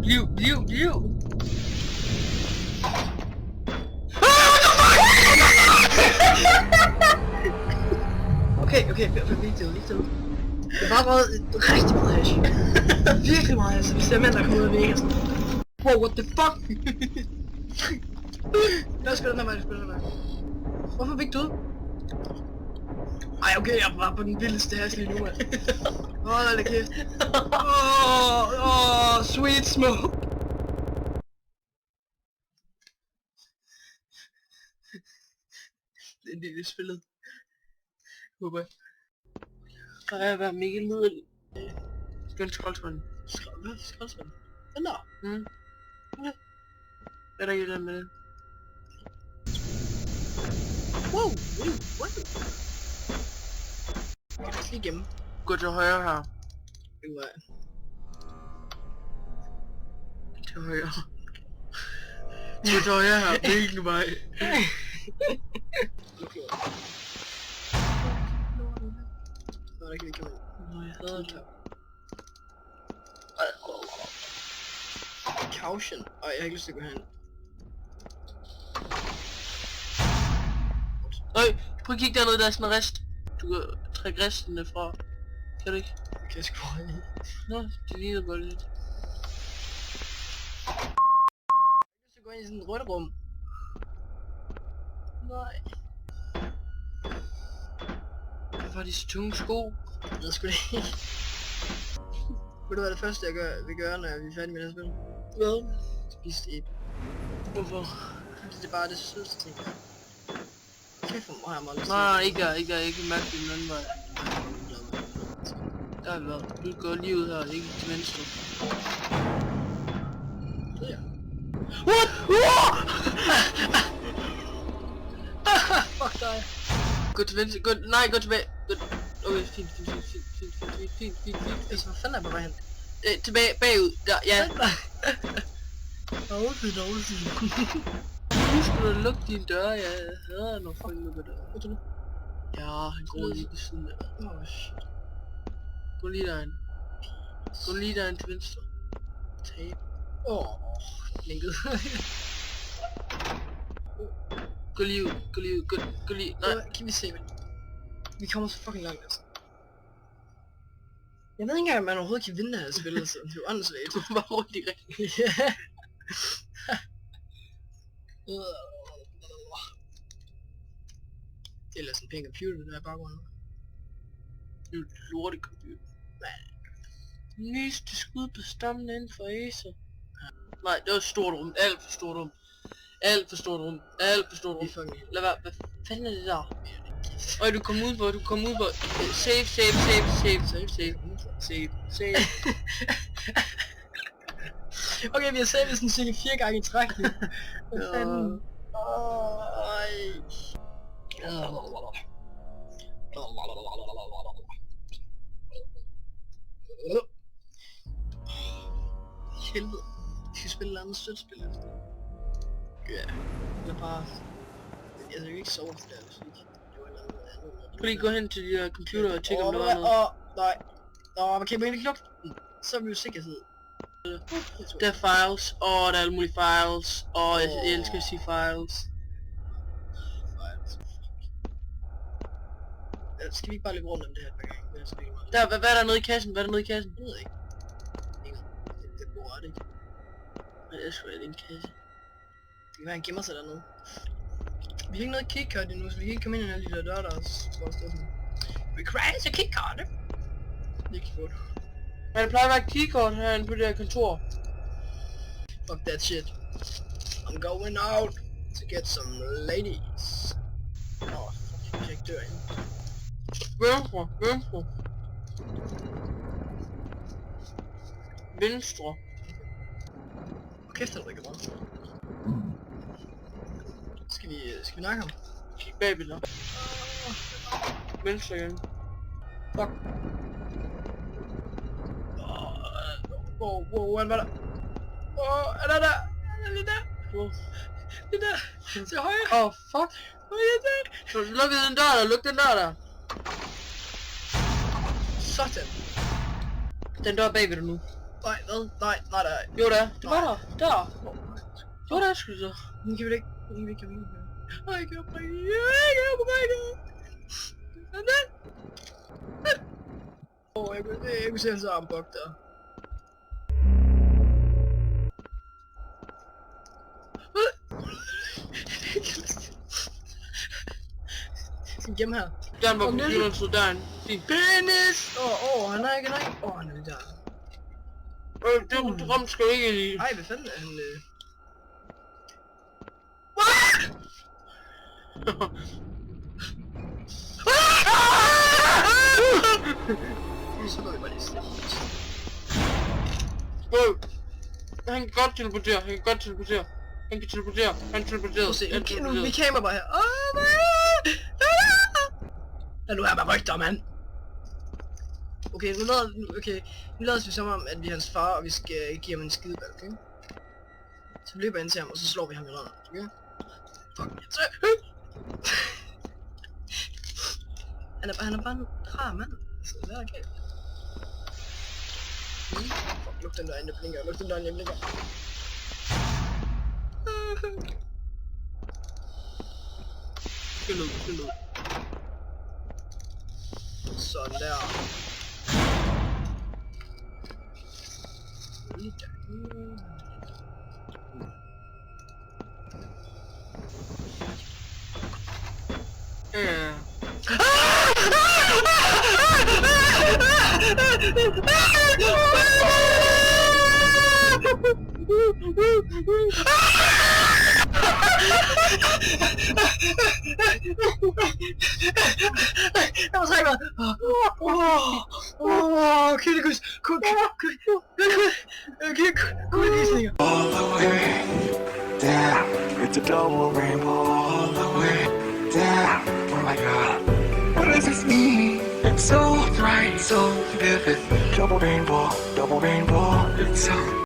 Bliv. Okay, vigtigt. Det var bare rigtig meget hash. Virkelig meget hash. Vi ser mænd, der kommer ud af væggen sådan. Wow, what the fuck? Lad os gå den her vej, Hvorfor fik du ud? Ej, okay, jeg var på den vildeste hash lige nu, mand. Hold da kæft. Sweet smoke. Det er en del af spillet. Håber jeg. Der er været mega nederlig. Skal skraldspanden. Skraldspanden? Den der? Okay. Hvad er der ikke der med det? Wow. Jeg kan lige gemme. Gå til højre her. Til højre. Gå til højre her. Hvilken vej? Nå, der kan vi komme ind. Nå, jeg hader det her. Caution. Ej, jeg har ikke lyst til at gå herind. Øj, prøv at kigge dernede, der er sådan en rest. Du kan trække restene fra. Kan du ikke? Det kan jeg sgu ikke. Nå, det ligner godt lidt. Jeg skal gå ind i sådan et rødt rum. Nej. Hvad var de så tunge sko? Jeg skulle ikke. Ved du hvad det første jeg vil gøre, når vi er færdige med det her spil? Hvad? Spise et. Hvorfor? Det er bare det sødeste ting. Kæft for mig, jeg nej, ikke mærke det den anden vej. Der er været. Du går lige ud her, ikke til venstre. Ja. What? Fuck dig. Gå til venstre, gå tilbage. Okay, fint. Hvad fanden er på vej hen? Tilbage, bagud, der, ja. Dårligt. Nu skal du lukke dine døre, jeg hader når folk lukker døre. Hvad tror du? Ja, han går lige ved siden af. Oh shit. Gå lige derind til venstre. Tab. Linket. Gå lige ud. Nej, kan vi se, men vi kommer så fucking langt, altså. Jeg ved ikke engang, om man overhovedet kan vinde det her spil, altså. Det er jo åndssvagt. Du var rundt i rigtig. Ja. Det er ellers en pæn computer, der er i baggrunden. Det er et lortet computer. Nyeste skud på stammen inden for Acer. Nej, det var et stort rum. Alt for stort rum. Lad være. Hvad fanden er det der? Og du kom ud på. Save. Okay, vi har savet sådan cirka 4 gange i træk nu. Hvad fanden? Helvede. Vi skal spille et andet sødt spil efter. Ja. Eller bare. Jeg skal ikke sove efter det, hvis ikke. Prøv lige at gå hen til de der computer og tjekke om der var noget. Nej. Okay, men ikke lukke den. Så er vi jo sikkerhed. Der er files, der er alle mulige files, jeg elsker at sige files. Skal vi ikke bare løbe rundt om det her et par gange? Hvad er der nede i kassen? Jeg ved ikke. Det bor ret ikke. Men det er sgu da en kasse. Det kan være han gemmer sig dernede. Vi har ikke noget keycard endnu, så vi kan ikke komme ind i alle de der døre, der står sådan. Requires a keycard! Det er ikke godt. Ja, det plejer at være keycard herinde på det her kontor. Fuck that shit. I'm going out to get some ladies. Fuck, jeg ikke dør ind. Venstre. Kæft, han rykker meget. Skal vi nakke ham? Kig bagved der. Venstre igen. Fuck. Wow, han var der. Han er der. Han er lige der. Det der. Til højre. Fuck. Hvor er det? Så lukkede den dør der. Luk den dør der. Sådan. Den dør bagved dig nu. Nej, hvad? Nej, der. Jo da, det var der. Der. Jo der, sgu så. Nu kan vi da ikke. Nu kan vi ikke. Nej, jeg kan brække. Jeg kunne se hans armbok der. Skal vi gemme her? Den var computeren stod derinde. Penis! Han er ikke. Han er lige der. Det rum skal ikke lige. Ej, hvad fanden er han? Så går vi bare lige slet. Han kan godt teleportere, han kan teleportere. Han teleporterede. Nu vi kamera bare her. Lad nu her med rygter, mand. Okay, nu lader vi som om, at vi er hans far, og vi skal give ham en skideball, okay? Så vi løber ind til ham, og så slår vi ham i røven, okay? Fuck, han er bare en rar mand. Så det er okay. Fuck, luk den der ind, jeg blinker. Skyld ud. Sådan der. Ja. Jeg var trækker. Kyllekys. Kuldegysninger. All the way down, it's a double rainbow all the way down. Oh my god, what does this mean? It's so bright, so vivid. Double rainbow, it's so